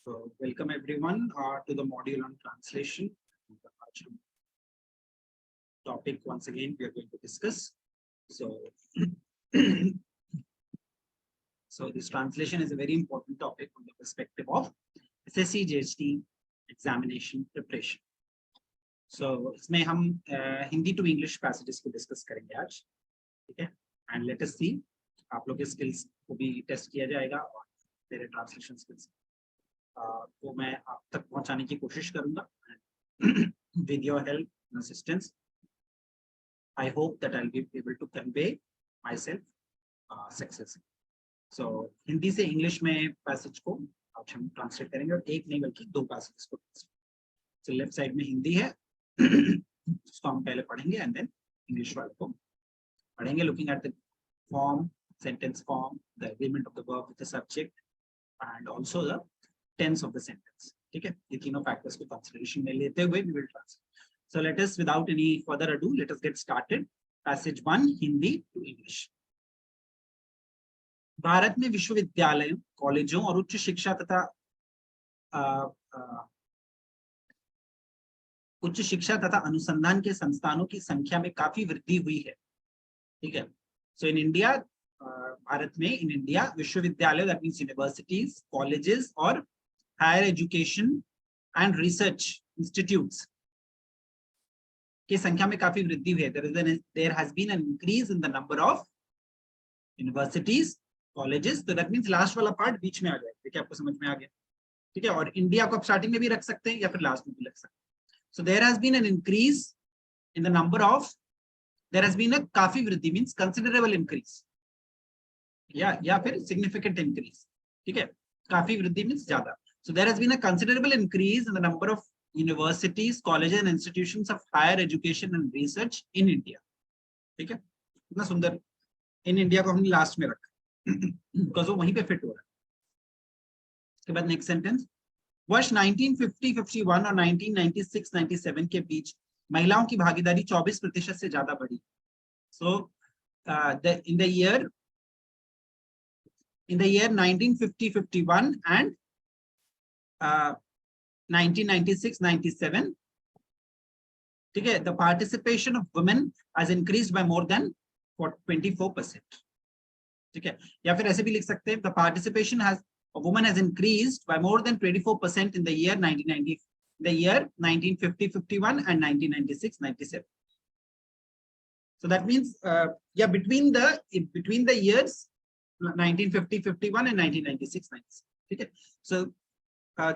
So welcome everyone to the module on translation. Topic once again we are going to discuss. So, so this translation is a very important topic from the perspective of SSC JST examination preparation. So इसमें हम Hindi to English passages को discuss करेंगे आज, ठीक है? And let us see, आप लोग के skills को भी test किया जाएगा और मेरे translation skills को मैं आप तक पहुंचाने की कोशिश करूंगा with your help and assistance. I hope that I'll be able to convey myself successfully. So Hindi से इंग्लिश में पैसेज को आज हम ट्रांसलेट करेंगे और एक नहीं बल्कि दो पैसेज को. So लेफ्ट साइड में हिंदी है उसको हम पहले पढ़ेंगे एंड देन इंग्लिश वाले को पढ़ेंगे, looking at the form, sentence form, the agreement of the verb with the subject and also the tense of the sentence. ठीक है, ये तीनों फैक्टर्स को कंसीडरेशन में लेते हुए we will translate. So let us, without any further ado, let us get started. Passage 1, Hindi to English. Bharat में विश्वविद्यालयों, कॉलेजों और उच्च शिक्षा तथा अनुसंधान के संस्थानों की संख्या में काफी वृद्धि हुई है. ठीक है. So in India, भारत में in India विश्वविद्यालय, that means universities, colleges और higher education and research institutes की संख्या में काफी वृद्धि हुई है. There has been an increase in the number of universities, colleges. तो that means last वाला part बीच में आ गया. ठीक है, आपको समझ में आ गया. ठीक है, और इंडिया को आप स्टार्टिंग में भी रख सकते हैं या फिर लास्ट में भी रख सकते हैं. So there has been an increase in the number of, there has been a काफी वृद्धि means considerable increase या फिर significant increase. ठीक है, काफी वृद्धि means ज्यादा. So there has been a considerable increase in the number of universities, colleges and institutions of higher education and research in India. ठीक है, कितना सुंदर. इन इंडिया को हमने लास्ट में रखा बिकॉज वो वहीं पे फिट हो रहा है. उसके बाद नेक्स्ट सेंटेंस, वर्ष 1950-51 और 1996-97 के बीच महिलाओं की भागीदारी 24% से ज्यादा बढ़ी. सो in the year 1950-51 and 1996-97, ठीक है, the participation of women has increased by more than 24%. ठीक है, या फिर ऐसे भी लिख सकते हैं, the participation of women has increased by more than 24% in the year 1950-51 and 1996-97. So that means between the years 1950-51 and 1996-97. ठीक है, so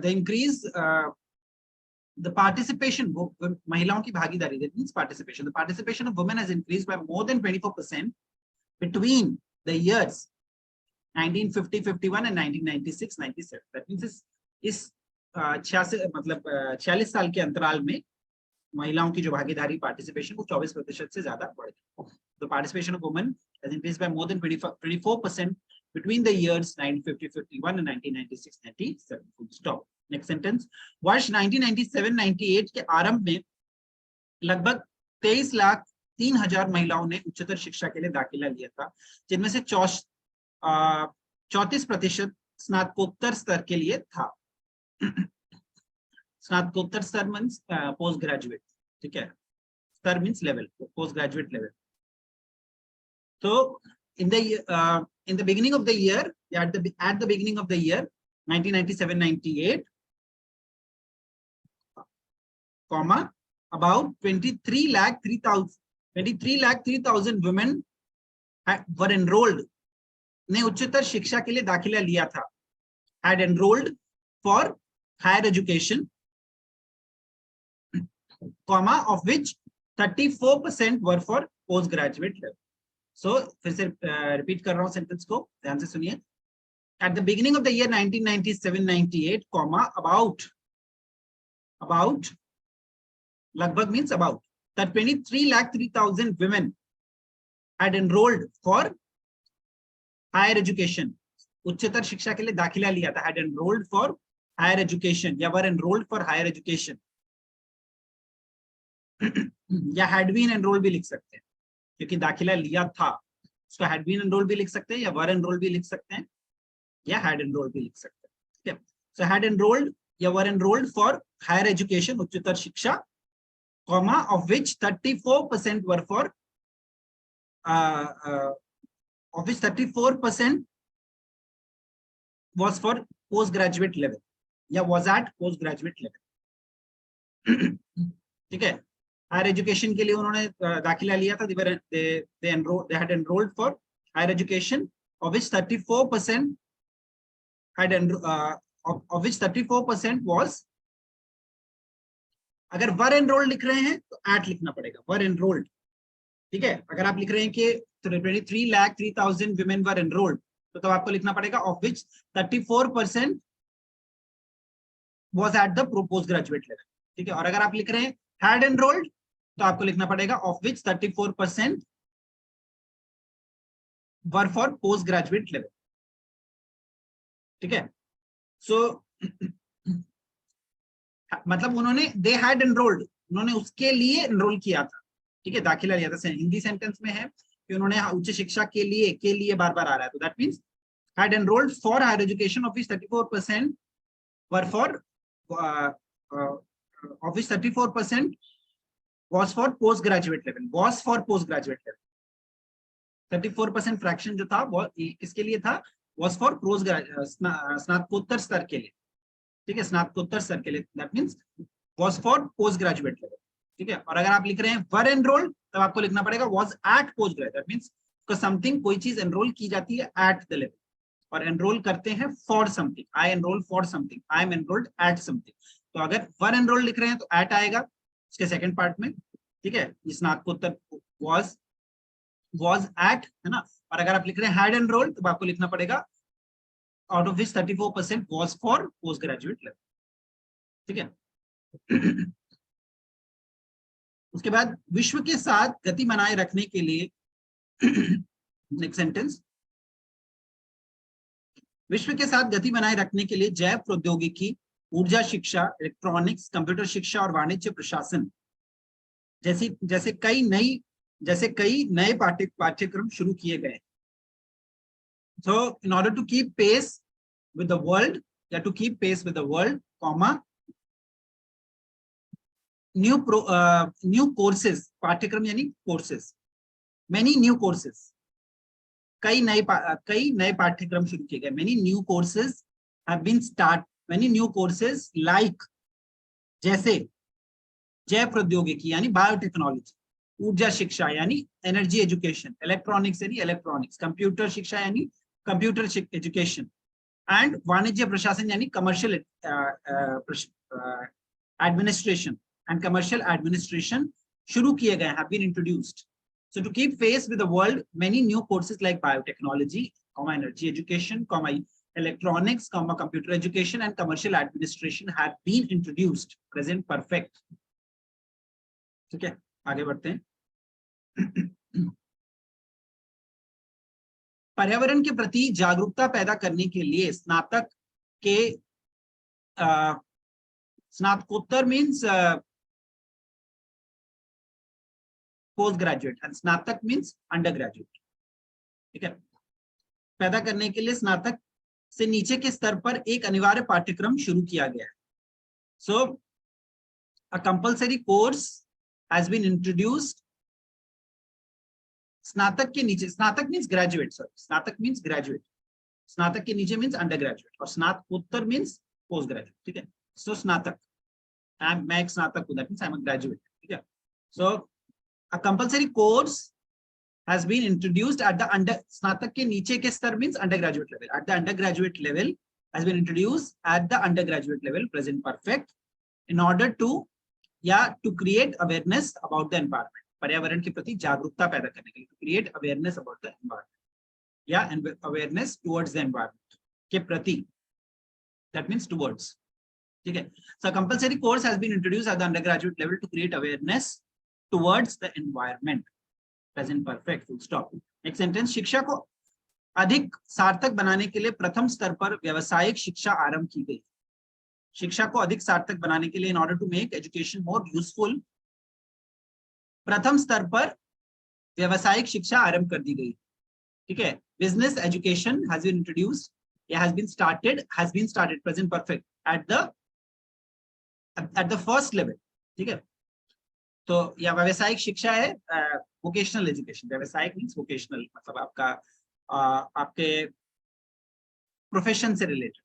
the increase, the participation, महिलाओं की भागीदारी, that means participation. The participation of women has increased by more than 24% between the years 1950-51 and 1996-97. That means इस 46 साल के अंतराल में महिलाओं की जो भागीदारी, पार्टिसिपेशन, वो 24% से ज्यादा बढ़ गई. The participation of women has increased by more than 24% between the years 1950-51 and 1996-97. Stop. Next sentence. वर्ष 1997-98 के आरंभ में लगभग 23,03,000 महिलाओं ने उच्चतर शिक्षा के लिए दाखिला लिया था, जिनमें से 34% स्नातकोत्तर स्तर के लिए था. स्नातकोत्तर स्तर मींस पोस्ट ग्रेजुएट. ठीक है, स्तर means level, post graduate level. तो in the beginning of the year, at the beginning of the year 1997-98, comma, about 23,03,000 women were enrolled, ने उच्चतर शिक्षा के लिए दाखिला लिया था, had enrolled for higher education, comma, of which 34% were for postgraduate level. So फिर से रिपीट कर रहा हूं सेंटेंस को, ध्यान से सुनिए. At the beginning of the year 1997-98, comma, about लगभग means about that 23,03,000 women had enrolled for higher education, उच्चतर शिक्षा के लिए दाखिला लिया था, had enrolled for higher education या were enrolled for higher education या had been enrolled भी लिख सकते हैं क्योंकि दाखिला लिया था, उसको had been enrolled भी लिख सकते हैं या were enrolled भी लिख सकते हैं या had enrolled भी लिख सकते हैं. ठीक है, So had enrolled या were enrolled for higher education, उच्चतर शिक्षा, comma, of which 34% were for of which 34% was for postgraduate level या was at postgraduate level. ठीक है, हायर एजुकेशन के लिए उन्होंने दाखिला लिया था. they had enrolled for higher education, of which 34% had of which 34% was, अगर वर एनरोल्ड लिख रहे हैं तो एट लिखना पड़ेगा, वर एनरोल्ड. ठीक है, अगर आप लिख रहे हैं कि 23,03,000 women were enrolled, तो तब आपको लिखना पड़ेगा of which 34% was at the post graduate level. ठीक है, और अगर आप लिख रहे हैं had enrolled, तो आपको लिखना पड़ेगा of which 34% were for post graduate level. ठीक है, सो मतलब उन्होंने they had enrolled, उन्होंने उसके लिए एनरोल किया था. ठीक है, दाखिला लिया था. हिंदी सेंटेंस में है कि उन्होंने उच्च शिक्षा के लिए बार बार आ रहा है, तो that means had enrolled for higher education, of which 34% were for of which 34% was for postgraduate level, was for postgraduate level. 34% fraction जो था वो किसके लिए था, was for स्नातकोत्तर स्तर के लिए. ठीक है, स्नातकोत्तर स्तर के लिए, that means was for postgraduate level. ठीक है, और अगर आप लिख रहे हैं were enrolled, तब आपको लिखना पड़ेगा was at postgraduate. That means something, कोई चीज एनरोल की जाती है at the level, और एनरोल करते हैं for something. I enroll for something, I am enrolled at something. तो अगर वर एनरोल लिख रहे हैं तो एट आएगा उसके सेकंड पार्ट में. ठीक है, स्नातकोत्तर was at, है ना. और अगर आप लिख रहे हैं हैड एनरोल्ड, तो आपको लिखना पड़ेगा out of which 34% was for post graduate level. ठीक है. उसके बाद विश्व के साथ गति बनाए रखने के लिए, नेक्स्ट सेंटेंस, विश्व के साथ गति बनाए रखने के लिए जैव प्रौद्योगिकी, ऊर्जा शिक्षा, इलेक्ट्रॉनिक्स, कंप्यूटर शिक्षा और वाणिज्य प्रशासन जैसे कई नए पाठ्यक्रम शुरू किए गए. So in order to keep pace with the world, या to keep pace with the world, comma, new courses, पाठ्यक्रम यानी कोर्सेज, मेनी न्यू कोर्सेज, कई नए पाठ्यक्रम शुरू किए गए. Many new courses have been start, many new courses like, जैसे जैव प्रौद्योगिकी यानी बायोटेक्नोलॉजी, ऊर्जा शिक्षा यानी एनर्जी एजुकेशन, इलेक्ट्रॉनिक्स यानी इलेक्ट्रॉनिक्स, कंप्यूटर शिक्षा यानी कंप्यूटर एजुकेशन, एंड वाणिज्य प्रशासन यानी commercial administration and commercial administration शुरू किए गए, have been introduced. So to keep pace with the world, many new courses like biotechnology, energy education, electronics, computer education, and commercial administration have been introduced. Present perfect. ठीक है, आगे बढ़ते हैं. पर्यावरण के प्रति जागरूकता पैदा करने के लिए स्नातकोत्तर मीन्स पोस्ट ग्रेजुएट, एंड स्नातक मीन्स अंडर ग्रेजुएट. ठीक है, पैदा करने के लिए स्नातक से नीचे के स्तर पर एक अनिवार्य पाठ्यक्रम शुरू किया गया है. So a compulsory course has been introduced. स्नातक के नीचे, स्नातक मीन्स ग्रेजुएट, सॉरी, स्नातक मीन्स ग्रेजुएट, स्नातक के नीचे मीन्स अंडर ग्रेजुएट, और स्नातकोत्तर मीन्स पोस्ट ग्रेजुएट. ठीक है, सो स्नातक, मैं एक स्नातक हूं, that means I am a graduate. ठीक है, सो a compulsory course has been introduced at the स्नातक के नीचे के स्तर means undergraduate level, at the undergraduate level has been introduced at the undergraduate level, present perfect, in order to create awareness about the environment, पर्यावरण के प्रति जागरूकता पैदा करने के लिए, to create awareness about the environment, awareness towards the environment के प्रति, that means towards. ठीक है, so a compulsory course has been introduced at the undergraduate level to create awareness towards the environment, present perfect, full stop. Next sentence, शिक्षा को अधिक सार्थक बनाने के लिए प्रथम स्तर पर व्यावसायिक शिक्षा आरंभ की गई. शिक्षा को अधिक सार्थक बनाने के लिए, in order to make education more useful, प्रथम स्तर पर व्यावसायिक शिक्षा आरंभ कर दी गई. ठीक है, business education has been introduced, या has been started present perfect at the first level, ठीक है। तो या व्यावसायिक शिक्षा है वोकेशनल एजुकेशन। व्यावसायिक मीन्स वोकेशनल, मतलब आपका आपके प्रोफेशन से रिलेटेड,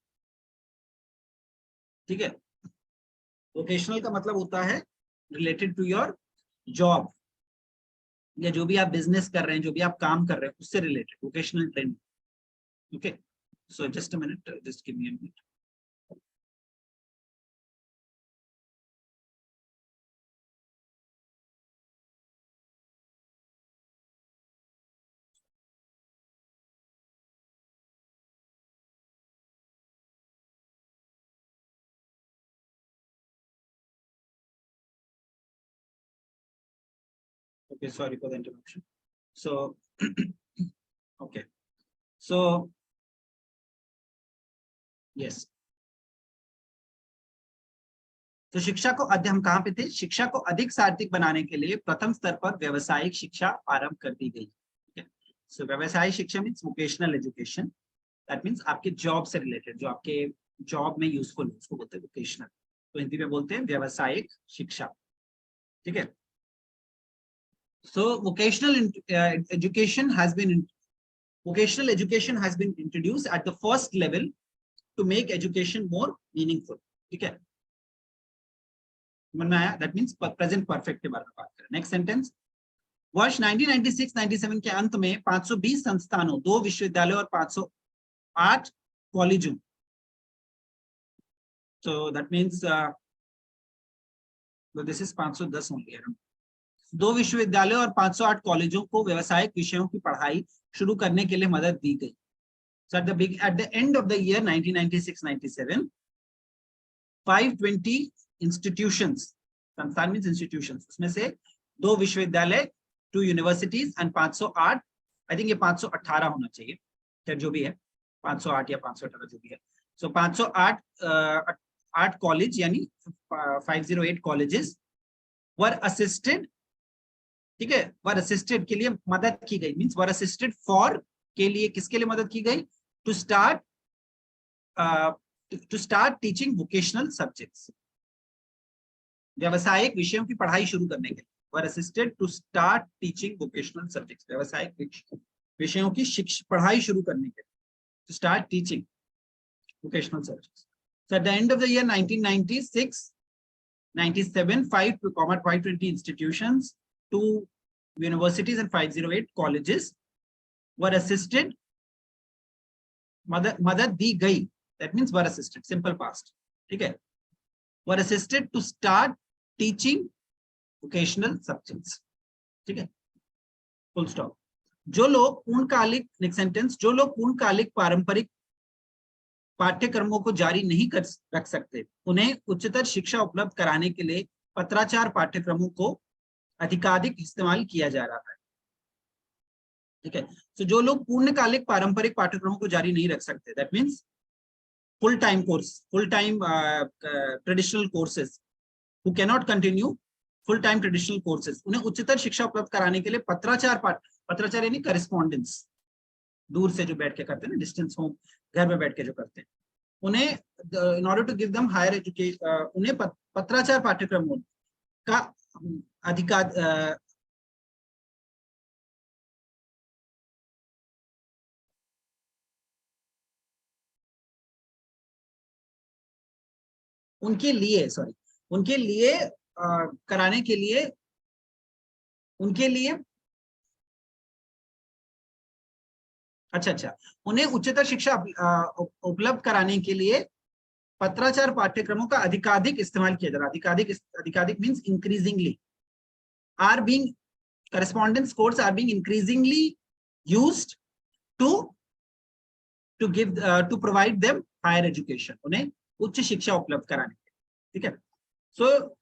ठीक है। वोकेशनल का मतलब होता है रिलेटेड टू योर जॉब, या जो भी आप बिजनेस कर रहे हैं, जो भी आप काम कर रहे हैं उससे related vocational training, okay. So just a minute, just give me a minute. Okay, sorry for the interruption. So, okay. So, yes. तो शिक्षा को हम कहाँ पे थे? शिक्षा को अधिक सार्थक बनाने के लिए प्रथम स्तर पर व्यावसायिक शिक्षा आरंभ कर दी गई। सो व्यावसायिक शिक्षा means vocational education, that means आपके जॉब से रिलेटेड, जो आपके जॉब में यूजफुल है उसको बोलते हैं वोकेशनल। तो हिंदी में बोलते हैं व्यावसायिक शिक्षा, ठीक है। So education has been vocational education has been introduced at the first level to make education more meaningful, ठीक है। समझ में आया? That means present perfect के बारे में बात करें। Next sentence, वर्ष 1996-97 के अंत में 520 संस्थानों, 2 विश्वविद्यालयों और 508 कॉलेजों, so that means this is 510 only, 2 विश्वविद्यालयों और 508 कॉलेजों को व्यावसायिक विषयों की पढ़ाई शुरू करने के लिए मदद दी गई। So at the end of the year 1996-97, 520 institutions, संस्थान means institutions, उसमें से 2 विश्वविद्यालय, 2 universities and 508, I think ये 518 होना चाहिए, फिर जो भी है 508 या 518 जो भी है। So 508 कॉलेज यानी 508 colleges were assisted, ठीक है, वर असिस्टेड के लिए मदद की गई, मींस वर असिस्टेड फॉर के लिए, किसके लिए मदद की गई? To start teaching vocational subjects, व्यावसायिक विषयों की पढ़ाई शुरू करने के लिए। Were assisted to start teaching vocational subjects, व्यावसायिक विषयों की पढ़ाई शुरू करने के लिए, to start teaching vocational subjects. So at the end of the year 1996-97, 520 institutions, 2 universities and 508 colleges were assisted, मदद दी गई, that means were assisted, simple past, ठीक है, were assisted to start teaching vocational subjects, ठीक है, full stop। जो लोग पूर्णकालिक, next sentence, जो लोग पूर्णकालिक पारंपरिक पाठ्यक्रमों को जारी नहीं कर रख सकते, उन्हें उच्चतर शिक्षा उपलब्ध कराने के लिए पत्राचार पाठ्यक्रमों को अधिकाधिक इस्तेमाल किया जा रहा है, ठीक है। तो जो लोग पूर्णकालिक पारंपरिक पाठ्यक्रमों को जारी नहीं रख सकते, that means full time course, full time traditional courses, who can not continue full time traditional courses, उन्हें उच्चतर शिक्षा उपलब्ध कराने के लिए पत्राचार यानी करेस्पॉन्डेंस, दूर से जो बैठ के करते हैं ना, डिस्टेंस होम, घर में बैठ के जो करते हैं, उन्हें in order to give them higher education, उन्हें पत्राचार पाठ्यक्रमों का अधिकार, उनके लिए कराने के लिए, उनके लिए अच्छा, उन्हें उच्चतर शिक्षा उपलब्ध कराने के लिए पत्राचार पाठ्यक्रमों का अधिकाधिक इस्तेमाल किया जा रहा है। अधिकाधिक means increasingly, are being, correspondence course are being increasingly used to give to provide them higher education, उन्हें उच्च शिक्षा उपलब्ध कराने के, ठीक है। सो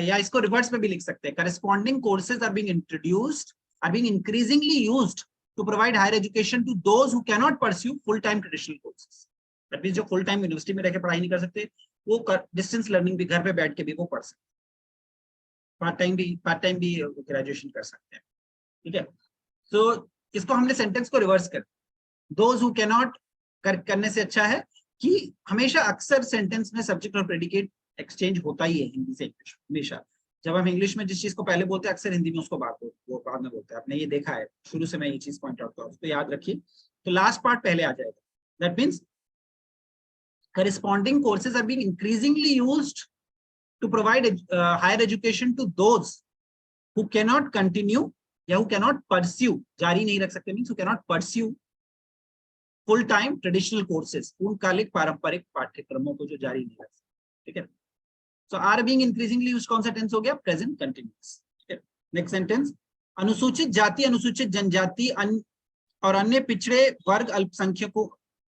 या इसको रिवर्स में भी लिख सकते हैं, corresponding courses are being introduced, are being increasingly used to provide higher education to those who cannot pursue full time traditional courses, that means जो full time यूनिवर्सिटी में रहकर पढ़ाई नहीं कर सकते, वो डिस्टेंस लर्निंग भी, घर पे बैठ के भी वो पढ़ सकते, पार्ट टाइम भी ग्रेजुएशन कर सकते हैं, ठीक है। तो इसको हमने सेंटेंस को रिवर्स कर, दोज हु कैनॉट करने से अच्छा है कि हमेशा अक्सर सेंटेंस में सब्जेक्ट और प्रेडिकेट एक्सचेंज होता ही है हिंदी से इंग्लिश हमेशा। जब हम इंग्लिश में जिस चीज को पहले बोलते हैं अक्सर हिंदी में उसको वो बाद में बोलते हैं। आपने ये देखा है, शुरू से मैं ये चीज पॉइंट आउट करूँ तो याद रखिए। तो लास्ट पार्ट पहले आ जाएगा, that means corresponding courses are being increasingly used to provide higher education to those who cannot continue या who cannot pursue, जारी नहीं रख सकते means who cannot pursue full time traditional courses, पूर्णकालिक पारंपरिक पाठ्यक्रमों को जो जारी नहीं रख सकते। ठीक है, सो आर बीइंग इंक्रीजिंगली यूज्ड, कौन सा टेंस हो गया? Present continuous. ठीक है, नेक्स्ट सेंटेंस, अनुसूचित जाति, अनुसूचित जनजाति और अन्य पिछड़े वर्ग,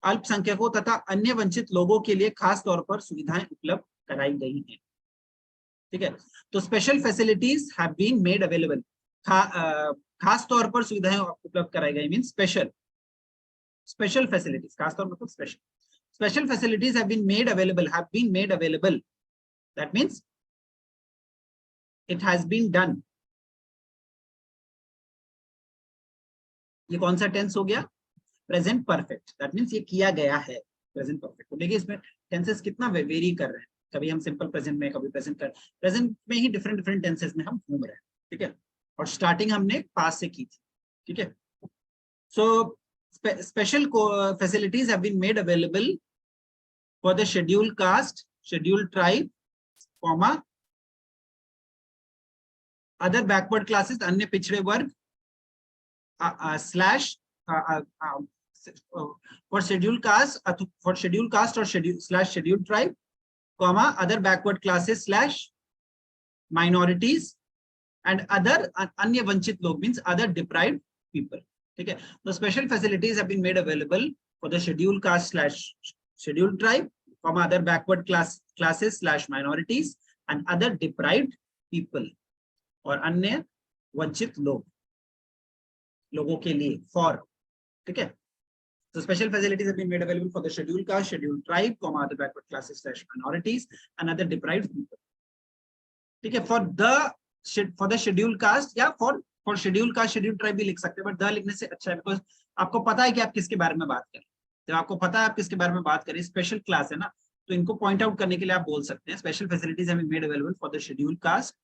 अल्पसंख्यकों तथा अन्य वंचित लोगों के लिए खास तौर पर सुविधाएं उपलब्ध कराई गई हैं। ठीक है, तो special facilities have been made available, खास तौर पर सुविधाएं उपलब्ध कराई गई मीन स्पेशल फैसिलिटीज, खास तौर मतलब special facilities have been made available, that means it has been done. ये कौन सा टेंस हो गया? प्रेजेंट परफेक्ट, दैट मीन्स ये किया गया है प्रेजेंट परफेक्ट। तो देखिए इसमें टेंसेस कितना वेरी कर रहे हैं, कभी हम सिंपल प्रेजेंट में, कभी प्रेजेंट में ही डिफरेंट टेंसेस में हम घूम रहे हैं। ठीक है, और स्टार्टिंग हमने पास से की थी। ठीक है, सो special facilities have been made available for the scheduled caste, scheduled tribe, comma other backward classes, अन्य पिछड़े वर्ग, slash for scheduled caste or scheduled tribe, comma other backward classes slash minorities and other अन्य वंचित लोग means other deprived people। ठीक है, तो special facilities have been made available for the schedule caste slash scheduled tribe, from other backward classes slash minorities and other deprived people, और अन्य वंचित लोगों के लिए फॉर। ठीक है, so special facilities have been made available for the scheduled caste, scheduled tribe, other backward classes slash minorities and other deprived people। ठीक है, for the scheduled caste या for शेड्यूल का शेड्यूल ट्राइब भी लिख सकते हैं, बट द लिखने से अच्छा है, बिकॉज आपको पता है कि आप किसके बारे में बात करें। जब आपको पता है आप किसके बारे में बात करें, स्पेशल क्लास है ना, तो इनको पॉइंट आउट करने के लिए आप बोल सकते हैं special facilities have been made available for the schedule caste,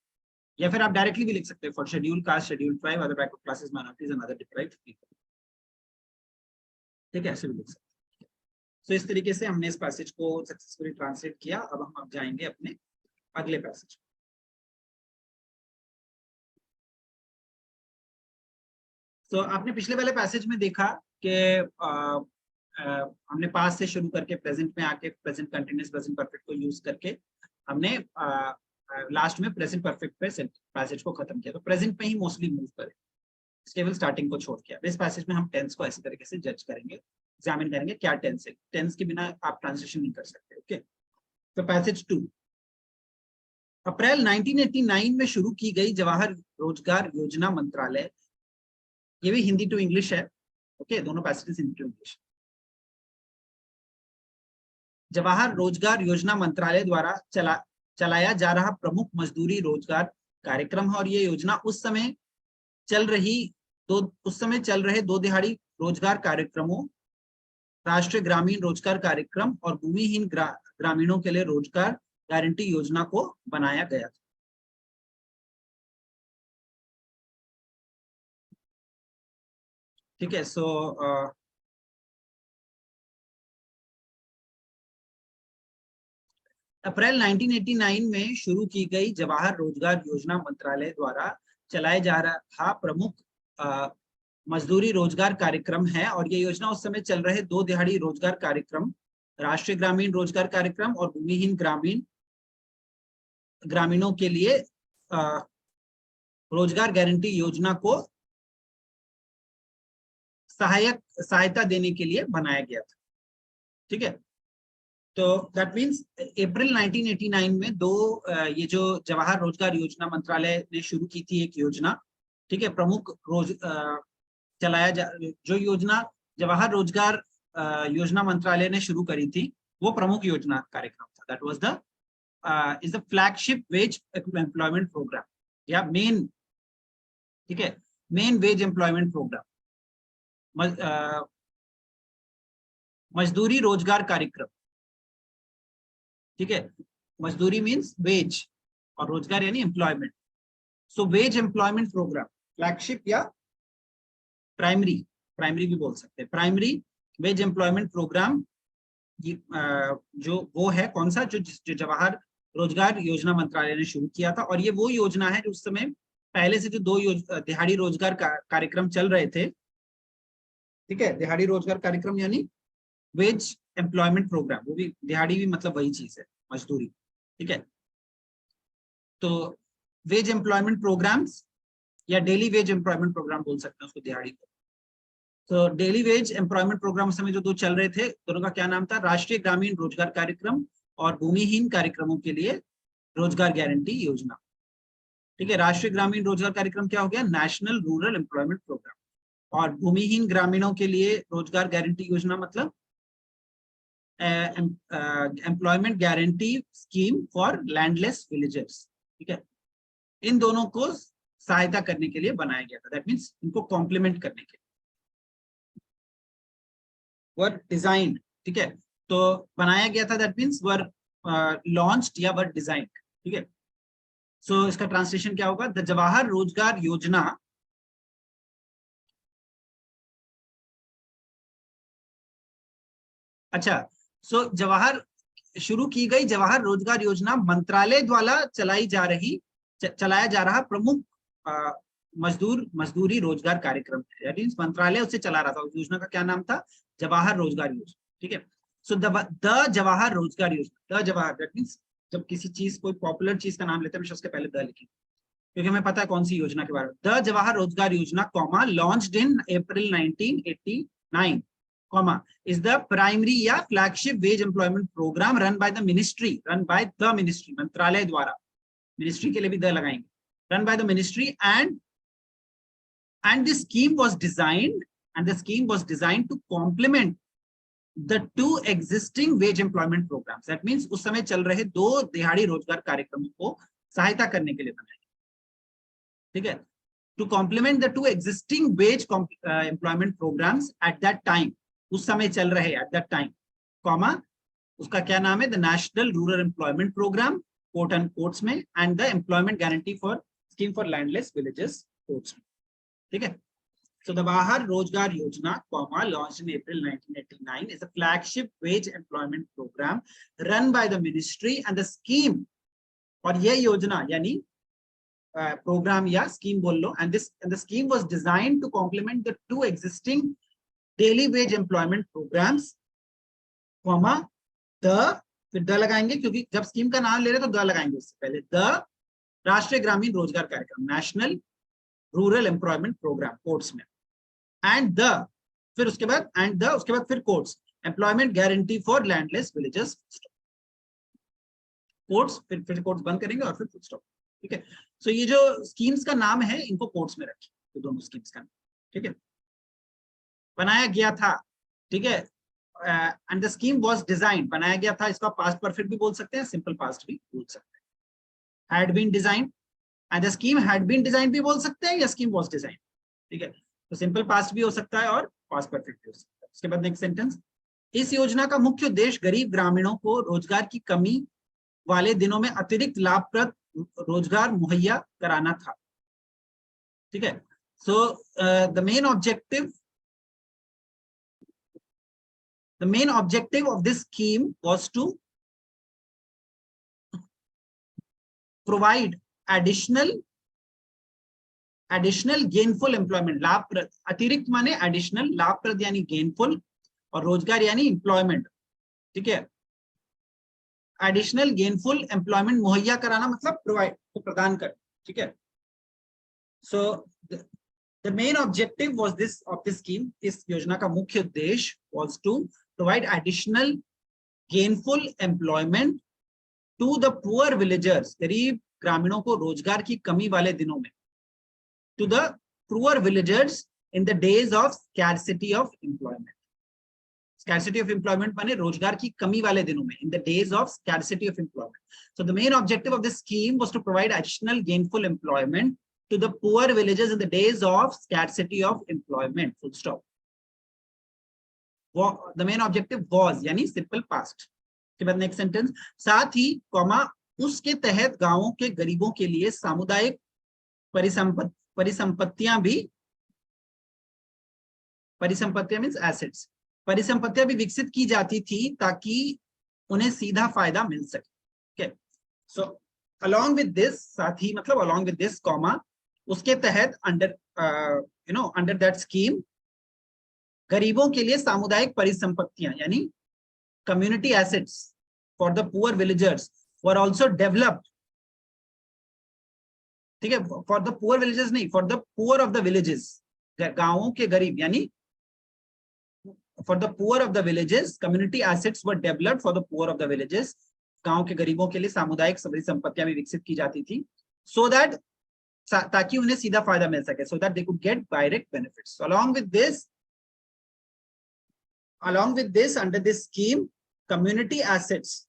या फिर आप डायरेक्टली भी लिख सकते हैं for schedule caste, schedule tribe, other backward classes, minorities and other deprived people. ठीक है, ऐसे भी लिख सकते हैं। सो इस तरीके से हमने इस पैसेज को सक्सेसफुली ट्रांसलेट किया। अब हम जाएंगे अपने अगले पैसेज। तो आपने पिछले वाले पैसेज में देखा कि हमने पास्ट से शुरू करके प्रेजेंट में आके प्रेजेंट कंटिन्यूअस, प्रेजेंट परफेक्ट को यूज करके हमने लास्ट में प्रेजेंट परफेक्ट पे पैसेज को खत्म किया। तो प्रेजेंट में ही मोस्टली मूव करें, केवल स्टार्टिंग को छोड़ के। इस पैसेज में हम टेंस को ऐसे तरीके से जज करेंगे, एग्जामिन करेंगे क्या टेंस है। टेंस के बिना आप ट्रांसलेशन नहीं कर सकते। ओके, तो पैसेज 2, अप्रैल 1989 में शुरू की गई जवाहर रोजगार योजना मंत्रालय, ये भी हिंदी टू इंग्लिश है। ओके, दोनों passages Hindi to English. Jawahar Rozgar Yojana मंत्रालय द्वारा चलाया जा रहा प्रमुख मजदूरी रोजगार कार्यक्रम है, और ये योजना उस समय चल रहे 2 दिहाड़ी रोजगार कार्यक्रमों, राष्ट्रीय ग्रामीण रोजगार कार्यक्रम और भूमिहीन ग्रामीणों के लिए रोजगार गारंटी योजना को बनाया गया था। ठीक है, सो अप्रैल 1989 में शुरू की गई जवाहर रोजगार योजना मंत्रालय द्वारा चलाया जा रहा प्रमुख मजदूरी रोजगार कार्यक्रम है, और ये योजना उस समय चल रहे 2 दिहाड़ी रोजगार कार्यक्रम, राष्ट्रीय ग्रामीण रोजगार कार्यक्रम और भूमिहीन ग्रामीणों के लिए रोजगार गारंटी योजना को सहायता देने के लिए बनाया गया था। ठीक है, तो दैट मीन्स अप्रैल 1989 में ये जो जवाहर रोजगार योजना मंत्रालय ने शुरू की थी एक योजना। ठीक है, प्रमुख जो योजना जवाहर रोजगार योजना मंत्रालय ने शुरू करी थी वो प्रमुख योजना कार्यक्रम था। That was the flagship wage employment programme या मेन, ठीक है, मेन वेज एम्प्लॉयमेंट प्रोग्राम। मजदूरी रोजगार कार्यक्रम, ठीक है। मजदूरी मीन्स वेज और रोजगार यानी एम्प्लॉयमेंट। सो वेज एम्प्लॉयमेंट प्रोग्राम, फ्लैगशिप या प्राइमरी, प्राइमरी भी बोल सकते हैं, प्राइमरी वेज एम्प्लॉयमेंट प्रोग्राम, जो वो है कौन सा, जो जवाहर रोजगार योजना मंत्रालय ने शुरू किया था। और ये वो योजना है जो उस समय पहले से जो दो दिहाड़ी रोजगार कार्यक्रम चल रहे थे, ठीक है। दिहाड़ी रोजगार कार्यक्रम यानी वेज एम्प्लॉयमेंट प्रोग्राम, वो भी दिहाड़ी भी मतलब वही चीज है, मजदूरी, ठीक है। तो वेज एम्प्लॉयमेंट प्रोग्राम्स या डेली वेज एम्प्लॉयमेंट प्रोग्राम बोल सकते हैं उसको, दिहाड़ी को। तो डेली वेज एम्प्लॉयमेंट प्रोग्राम उस समय जो दो चल रहे थे, दोनों का क्या नाम था, राष्ट्रीय ग्रामीण रोजगार कार्यक्रम और भूमिहीन कार्यक्रमों के लिए रोजगार गारंटी योजना, ठीक है। राष्ट्रीय ग्रामीण रोजगार कार्यक्रम क्या हो गया, नेशनल रूरल एम्प्लॉयमेंट प्रोग्राम। और भूमिहीन ग्रामीणों के लिए रोजगार गारंटी योजना मतलब employment guarantee scheme for landless villagers, ठीक है। इन दोनों को सहायता करने के लिए बनाया गया था, दैट मीन्स इनको कॉम्प्लीमेंट करने के लिए। वर डिजाइन, ठीक है, तो बनाया गया था, दैट मीन्स वर लॉन्च्ड या वर डिजाइन, ठीक है। सो इसका ट्रांसलेशन क्या होगा, द जवाहर रोजगार योजना अच्छा, सो जवाहर शुरू की गई जवाहर रोजगार योजना मंत्रालय द्वारा चलाया जा रहा प्रमुख मजदूरी रोजगार कार्यक्रम है, मंत्रालय उससे चला रहा था। उस योजना का क्या नाम था, जवाहर रोजगार योजना, ठीक है। सो द जवाहर रोजगार योजना, द जवाहर, दैट मींस जब किसी चीज, कोई पॉपुलर चीज का नाम लेते हैं, उसके पहले द लिखें, क्योंकि हमें पता है कौन सी योजना के बारे में। The Jawahar Rozgar Yojana, comma, launched in April 1989, comma, is the primary या flagship wage employment program run by the ministry, मंत्रालय द्वारा, मिनिस्ट्री के लिए भी द लगाएंगे, run by the ministry, and the scheme was designed to complement the two existing wage employment programs, that means उस समय चल रहे दो दिहाड़ी रोजगार कार्यक्रमों को सहायता करने के लिए बनाया, ठीक है। to complement the two existing wage employment programs at that time, उस समय चल रहे एट दैट टाइम, कॉमा, उसका क्या नाम है, the national rural employment programme, quote and quotes में, and the employment guarantee for scheme for landless villages, quotes में, ठीक है। So the Jawahar Rozgar Yojana, comma, launched in April 1989, is a flagship wage employment programme run by the ministry and the scheme, और यह योजना यानी programme या scheme बोल लो, and the scheme was designed to complement the two existing daily wage employment programs, comma, फिर the लगाएंगे, क्योंकि जब स्कीम का नाम ले रहे तो द लगाएंगे उससे पहले, द राष्ट्रीय ग्रामीण रोजगार कार्यक्रम, national rural employment programme, quotes में, एंड द, फिर उसके बाद एंड द, उसके बाद फिर quotes, employment guarantee for landless villages, quotes, फिर कोट्स बंद करेंगे और फिर फुल स्टॉप, ठीक है। सो ये जो स्कीम्स का नाम है इनको कोट्स में रखिए, तो दोनों स्कीम्स का नाम, ठीक है, बनाया गया था, ठीक है। And the scheme was design, बनाया गया था, इसका पास्ट परफेक्ट भी बोल सकते हैं, सिंपल पास्ट भी बोल सकते हैं, had been design, and the scheme had been design भी बोल सकते हैं, या स्कीम वाज डिजाइन, ठीक है। तो सिंपल पास्ट भी हो सकता है और पास्ट परफेक्ट भी हो सकता है। उसके बाद नेक्स्ट सेंटेंस, इस योजना का मुख्य उद्देश्य गरीब ग्रामीणों को रोजगार की कमी वाले दिनों में अतिरिक्त लाभप्रद रोजगार मुहैया कराना था, ठीक है। So the main objective of this scheme was to provide additional gainful employment, लाभप्रद, अतिरिक्त माने एडिशनल, लाभप्रद यानी गेनफुल, और रोजगार यानी एम्प्लॉयमेंट, ठीक है। एडिशनल गेनफुल एम्प्लॉयमेंट मुहैया कराना मतलब प्रोवाइड, प्रदान कर, ठीक है। So the main objective was this of this scheme, इस योजना का मुख्य उद्देश्य was to provide additional gainful employment to the poor villagers, गरीब ग्रामीणों को रोजगार की कमी वाले दिनों में, to the poor villagers in the days of scarcity of employment, scarcity of employment माने रोजगार की कमी वाले दिनों में, in the days of scarcity of employment. So the main objective of this scheme was to provide additional gainful employment to the poor villages in the days of scarcity of employment, full stop. The main objective was यानी simple past. के बाद next sentence, साथ ही comma उसके तहत गांवों के गरीबों के लिए सामुदायिक परिसंपत्तियां मीन्स एसेट्स, परिसंपत्तियां भी विकसित की जाती थी ताकि उन्हें सीधा फायदा मिल सके। सो अलोंग विद दिस, साथ ही मतलब अलोंग विद दिस कॉमा उसके तहत, अंडर अंडर दैट स्कीम, गरीबों के लिए सामुदायिक परिसंपत्तियां यानी community assets for the poor villagers were also developed. ठीक है, फॉर द पुअर विलेजेस नहीं, for the poor of the villages, गांवों के गरीब यानी for the poor of the villages community assets were developed for the poor of the villages, गांव के गरीबों के लिए सामुदायिक संपत्तियां भी विकसित की जाती थी, सो दैट, ताकि उन्हें सीधा फायदा मिल सके, so that they could get direct benefits. Along with this under this scheme community assets,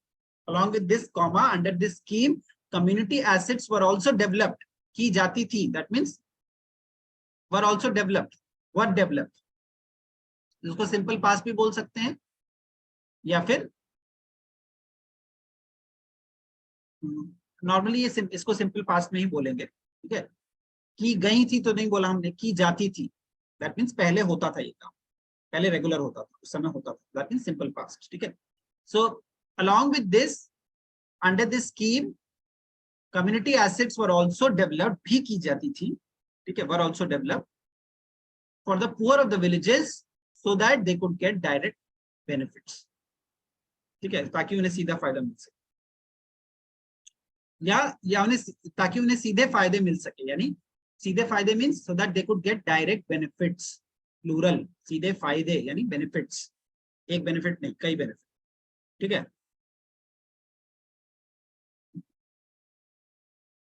along with this comma under this scheme community assets were also developed, की जाती थी, that means were also developed, were developed, इसको simple past भी बोल सकते हैं या फिर नॉर्मली ये इसको सिंपल पास्ट में ही बोलेंगे। ठीक है, की गई थी तो नहीं बोला हमने, की जाती थी, दैट मीन्स पहले होता था ये काम, पहले रेगुलर होता था, उस समय होता था, दैट मीन्स सिंपल पास्ट। ठीक है, so along with this under this scheme community assets were also developed, भी की जाती थी, ठीक है, were also developed for the poor of the villages so that they could get direct benefits। ठीक है, ताकि उन्हें सीधा फायदा मिल सके, या उन्हें ताकि उन्हें सीधे फायदे मिल सके, यानी सीधे फायदे means so that they could get direct benefits, plural, सीधे फायदे यानी बेनिफिट्स, एक बेनिफिट नहीं, कई बेनिफिट। ठीक है,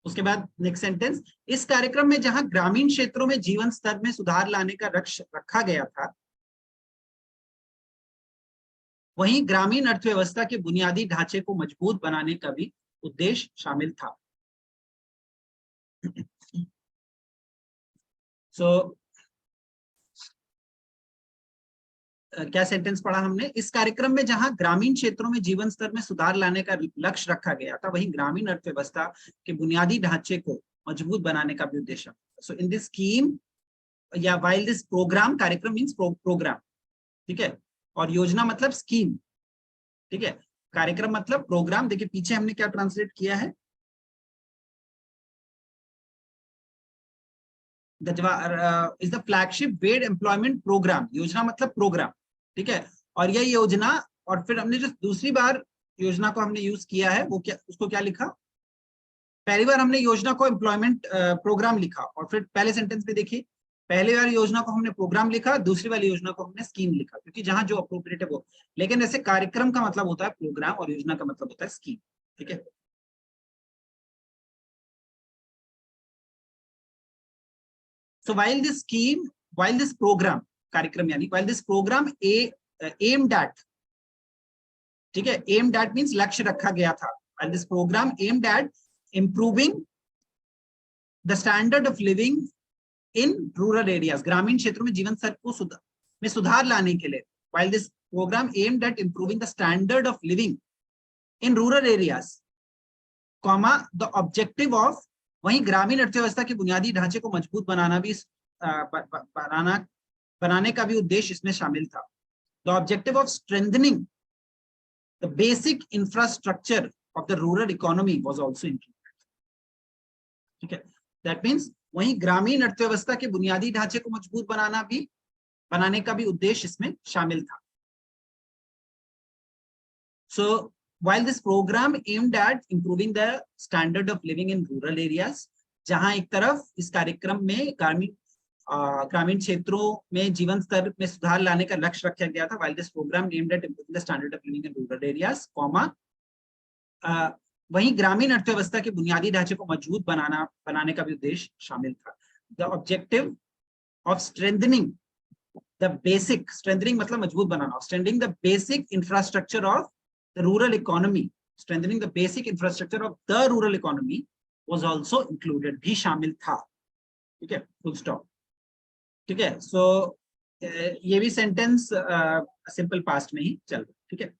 उसके बाद नेक्स्ट सेंटेंस, इस कार्यक्रम में जहां ग्रामीण क्षेत्रों में जीवन स्तर में सुधार लाने का लक्ष्य रखा गया था, वहीं ग्रामीण अर्थव्यवस्था के बुनियादी ढांचे को मजबूत बनाने का भी उद्देश्य शामिल था। सो क्या सेंटेंस पढ़ा हमने, इस कार्यक्रम में जहां ग्रामीण क्षेत्रों में जीवन स्तर में सुधार लाने का लक्ष्य रखा गया था, वहीं ग्रामीण अर्थव्यवस्था के बुनियादी ढांचे को मजबूत बनाने का भी उद्देश्य। सो इन दिस स्कीम या वाइल दिस प्रोग्राम, कार्यक्रम मीन्स प्रोग्राम, ठीक है, और योजना मतलब स्कीम। ठीक है, कार्यक्रम मतलब प्रोग्राम। देखिए पीछे हमने क्या ट्रांसलेट किया है, is the flagship paid employment programme, योजना मतलब प्रोग्राम। ठीक है, और यह योजना, और फिर हमने जो दूसरी बार योजना को हमने यूज किया है वो क्या, उसको क्या लिखा, पहली बार हमने योजना को एम्प्लॉयमेंट प्रोग्राम लिखा, और फिर पहले सेंटेंस में देखिए, पहली बार योजना को हमने प्रोग्राम लिखा, दूसरी वाली योजना को हमने स्कीम लिखा, क्योंकि जहां जो अप्रोप्रिएट है वो। लेकिन ऐसे कार्यक्रम का मतलब होता है प्रोग्राम और योजना का मतलब होता है स्कीम। ठीक है, so while this program, कार्यक्रम यानी while this program aimed at, ठीक है, aimed at means लक्ष्य रखा गया था, while this program aimed at improving the standard of living in rural areas, ग्रामीण क्षेत्रों में जीवन स्तर को सुधार लाने के लिए, while this program aimed at improving the standard of living in rural areas, comma the objective of, वहीं ग्रामीण अर्थव्यवस्था के बुनियादी ढांचे को मजबूत बनाना भी बनाने का भी उद्देश्य इसमें शामिल था। The objective of strengthening the basic infrastructure of the rural economy was also included. ठीक है, दैट मींस वहीं ग्रामीण अर्थव्यवस्था के बुनियादी ढांचे को मजबूत बनाने का भी उद्देश्य इसमें शामिल था। सो while this program aimed at improving the standard of living in rural areas, जहां एक तरफ इस कार्यक्रम में ग्रामीण क्षेत्रों में जीवन स्तर में सुधार लाने का लक्ष्य रखा गया था, while this program aimed at improving the standard of living in rural areas, वहीं ग्रामीण अर्थव्यवस्था के बुनियादी ढांचे को मजबूत बनाने का भी उद्देश्य शामिल था। The objective of strengthening the basic, strengthening मतलब मजबूत बनाना, strengthening the basic infrastructure of the rural economy, strengthening the basic infrastructure of the rural economy was also included, भी शामिल था। ठीक है, full stop। ठीक है, so ये भी सेंटेंस सिंपल पास्ट में ही चल रहा है, ठीक है।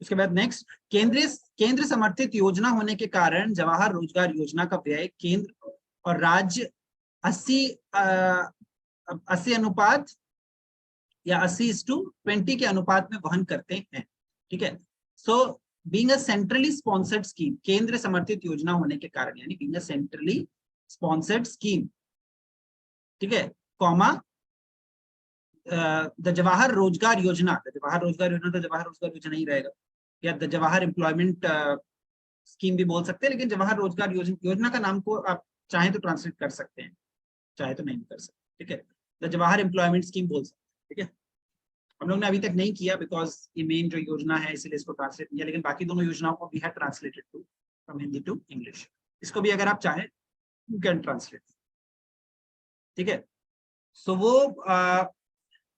उसके बाद नेक्स्ट, केंद्र समर्थित योजना होने के कारण जवाहर रोजगार योजना का व्यय केंद्र और राज्य 80 अनुपात या 80:20 के अनुपात में वहन करते हैं, ठीक है। So being a centrally sponsored scheme, केंद्र समर्थित योजना होने के कारण, यानी being a centrally sponsored scheme, ठीक है, कॉमा द जवाहर रोजगार योजना, तो जवाहर रोजगार योजना ही रहेगा, या द जवाहर एम्प्लॉयमेंट स्कीम भी बोल सकते हैं, लेकिन जवाहर रोजगार योजना का नाम को आप चाहे तो ट्रांसलेट कर सकते हैं, चाहे तो नहीं कर सकते, ठीक है। द जवाहर एम्प्लॉयमेंट स्कीम बोल सकते हैं, ठीक है। हम लोग ने अभी तक नहीं किया बिकॉज ये मेन जो योजना है इसलिए इसको ट्रांसलेट किया, लेकिन बाकी दोनों योजनाओं को we have translated to from Hindi to English. इसको भी अगर आप चाहें यू कैन ट्रांसलेट, ठीक है। सो वो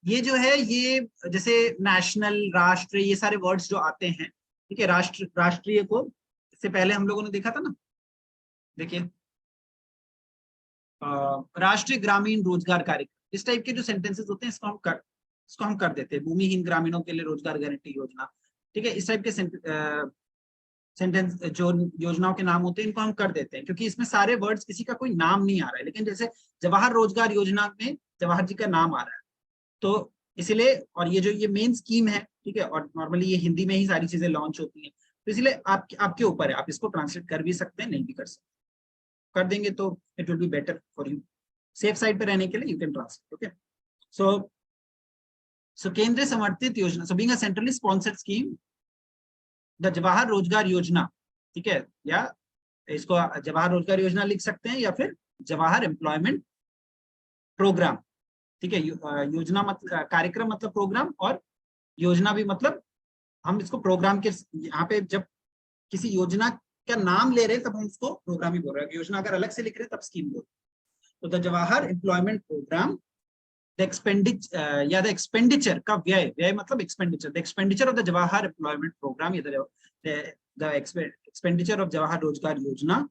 ये जो है, ये जैसे नेशनल, राष्ट्र, ये सारे वर्ड्स जो आते हैं, ठीक है। राष्ट्रीय को इससे पहले हम लोगों ने देखा था ना, देखिए राष्ट्रीय ग्रामीण रोजगार कार्यक्रम, इस टाइप के जो सेंटेंसेस होते हैं इसको हम कर देते हैं। भूमिहीन ग्रामीणों के लिए रोजगार गारंटी योजना, ठीक है। इस टाइप के सेंटेंस जो योजनाओं के नाम होते हैं इनको हम कर देते हैं, क्योंकि इसमें सारे वर्ड्स, किसी का कोई नाम नहीं आ रहा है, लेकिन जैसे जवाहर रोजगार योजना में जवाहर जी का नाम आ रहा है, तो इसीलिए, और ये मेन स्कीम है, ठीक है, और नॉर्मली ये हिंदी में ही सारी चीजें लॉन्च होती हैं, तो इसलिए आपके ऊपर है, आप इसको ट्रांसलेट कर भी सकते हैं, नहीं भी कर सकते। कर देंगे तो it will be better for you, safe side पे रहने के लिए यू कैन ट्रांसलेट, ओके। सो केंद्र समर्थित योजना, so being a centrally sponsored scheme the Jawahar Rozgar योजना, ठीक है, या इसको जवाहर रोजगार योजना लिख सकते हैं, या फिर जवाहर एम्प्लॉयमेंट प्रोग्राम, ठीक है। योजना मतलब कार्यक्रम, मतलब प्रोग्राम, और योजना भी मतलब हम इसको प्रोग्राम के, यहाँ पे जब किसी योजना का नाम ले रहे हैं तब हम उसको प्रोग्राम ही बोल रहे हैं, योजना अगर अलग से लिख रहे हैं तब स्कीम बोल रहे हैं। तो the Jawahar employment programme, the expenditure का व्यय मतलब expenditure, the expenditure of the Jawahar employment programme, the expenditure of Jawahar Rozgar Yojana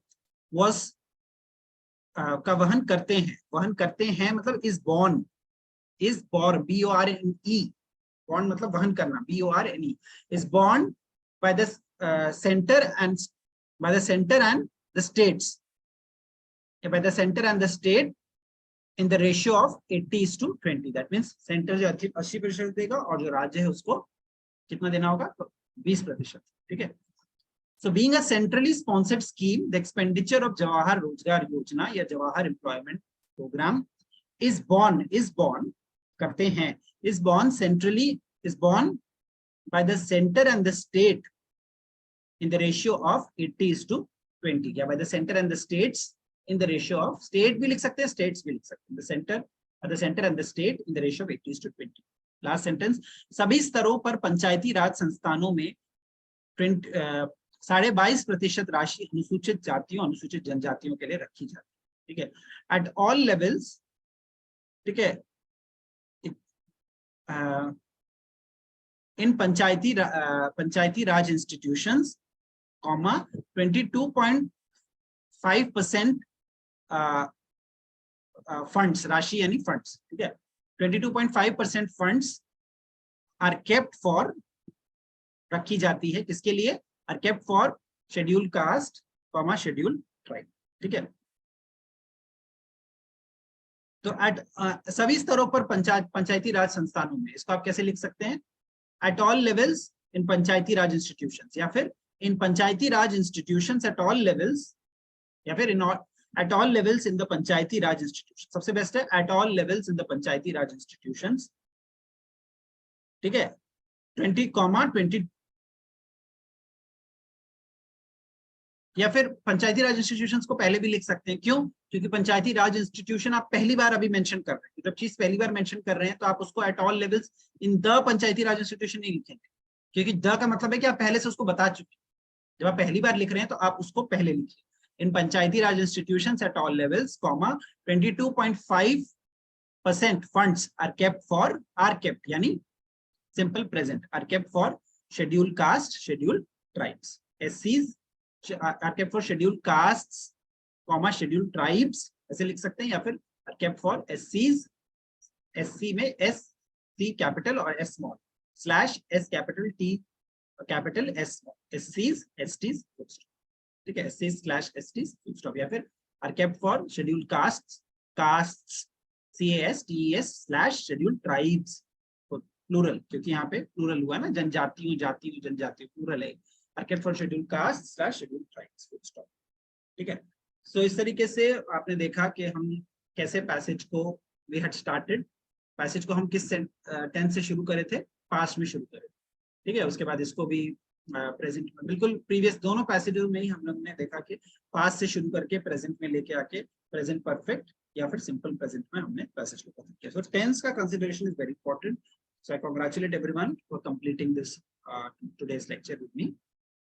was का वहन करते हैं मतलब इज बॉर्न BORNE, बॉन्ड मतलब वहन करना, BORNE, is borne by the center and the states, by the center and the state in the ratio of 80:20, that means centre जो 80% देगा और जो राज्य है उसको कितना देना होगा, तो 20%, ठीक है। So being a centrally sponsored scheme, the expenditure of Jawahar Rozgar Yojana या Jawahar Employment Program is borne करते हैं, is borne by the center and the state in the ratio of 80:20, या by the center and the states in the ratio of, state भी लिख सकते हैं, states भी लिख सकते हैं, the center and the state in the ratio of 80:20. Last sentence, सभी स्तरों पर पंचायती राज संस्थानों में 22.5% राशि अनुसूचित जातियों, अनुसूचित जनजातियों के लिए रखी जाती है, ठीक है। एट ऑल लेवल्स, ठीक है, इन पंचायती राज इंस्टीट्यूशंस, 22.5% फंड्स, राशि यानी फंड्स, ठीक है, 22.5% फंड्स आर केप्ट फॉर, रखी जाती है, किसके लिए, are kept for schedule caste, schedule tribe, ठीक है। तो सभी स्तरों पर पंचायती राज संस्थानों में, इसको आप कैसे लिख सकते हैं, at all levels in Panchayati Raj institutions, या फिर in Panchayati Raj institutions at all levels, या फिर in at all levels in the Panchayati Raj institution, सबसे बेस्ट है at all levels in the Panchayati Raj institutions, ठीक है। 20, या फिर पंचायती राज इंस्टीट्यूशंस को पहले भी लिख सकते हैं, क्यों, क्योंकि पंचायती राज इंस्टीट्यूशन आप पहली बार अभी मेंशन कर रहे हैं, जब चीज पहली बार मेंशन कर रहे हैं तो आप उसको eight all levels in the Panchayati Raj institution नहीं लिखेंगे, क्योंकि द का मतलब है कि आप पहले से उसको बता चुके हैं, जब आप पहली बार लिख रहे हैं तो आप उसको पहले लिखिए, in Panchayati Raj institutions at all levels, 22.5% funds are kept यानी simple present, are kept for schedule caste, schedule tribes, SCs are kept for scheduled castes, scheduled tribes, ऐसे लिख सकते हैं, या फिर are kept for SCs, SC में S T capital or S small slash S capital T capital S small SCs STs full stop. ठीक है, SCs slash STs full stop या फिर are kept for scheduled castes CASTES slash scheduled tribes plural, क्योंकि यहाँ पे plural हुआ ना, जनजातियों जातियों जनजातियों plural है, are kept for scheduled castes slash scheduled tribes full stop. ठीक है, सो इस तरीके से आपने देखा कि हम कैसे पैसेज को we had started, पैसेज को हम किस टेंस से शुरू करे थे, पास्ट में शुरू करे, ठीक है, उसके बाद इसको भी प्रेजेंट में, बिल्कुल प्रीवियस दोनों पैसेजों में ही हम लोग ने देखा कि पास्ट से शुरू करके प्रेजेंट में लेके आके प्रेजेंट परफेक्ट या फिर सिंपल प्रेजेंट में हमने पैसेज को खत्म किया. सो टेंस का consideration is very important. So I congratulate everyone for completing this today's lecture with me.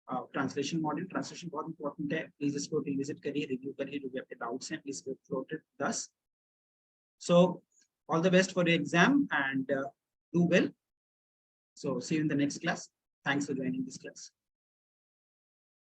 Translation module, translation बहुत इंपॉर्टेंट है, प्लीज इसको रिविजिट करिए, रिव्यू करिए, जो भी आपके डाउट्स हैं प्लीज फ्लोट इट दस. सो all the best for your exam and do well. So see you in the next class. Thanks for joining this class.